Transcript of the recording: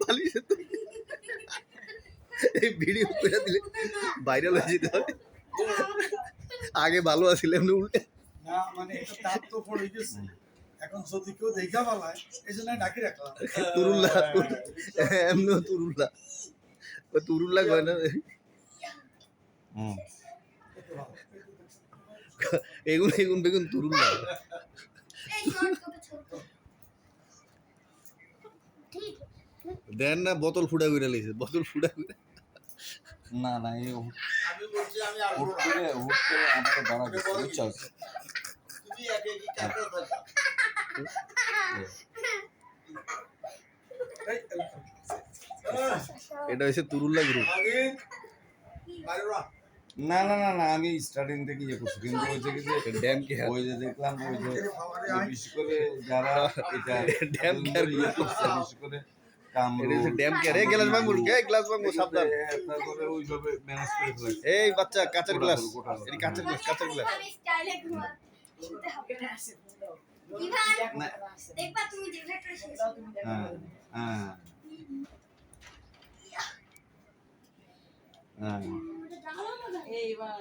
বালিশে তো এই ভিডিও করে দিলে ভাইরাল হয়ে যেতে হবে। আগে ভালো আছিল এমনি উল্টে না মানে এটা দাঁত তো পড়ে গেছে এখন যদি কেউ দেখা পালায় এই জন্য ডাকি রাখলাম তুরুল্লা এমনি তুরুল্লা তুরুল্লা কয় না এগুন এগুন বেগুন তুরুল্লা দেন না বোতল ফুটা করে লাইছে বোতল ফুটা করে না না এই আমি বলছি আমি হুট করে আমাকে ধরা গেছে বুঝছো তুমি একে কি কাটতে পারো এটা হচ্ছে তুরুল্লা গ্রুপ আগে বাইরে না না না না আমি স্টার্টিং থেকে ইয়ে করছি কিন্তু ওই যে ড্যাম কি ওই যে দেখলাম ওই যে বিশেষ করে যারা এটা ড্যাম কেয়ার ইয়ে করছে বিশেষ করে কামরু এটা হচ্ছে ড্যাম কেয়ার এই গ্লাস ভাঙবো এই গ্লাস ভাঙবো সাবধান তারপরে ওইভাবে ম্যানেজ করে ফেলেছে এই বাচ্চা কাঁচের গ্লাস গোটা গোটা। এই কাঁচের গ্লাস কাঁচের গ্লাস দেখবা তুমি দেখলে হ্যাঁ হ্যাঁ হ্যাঁ এইবার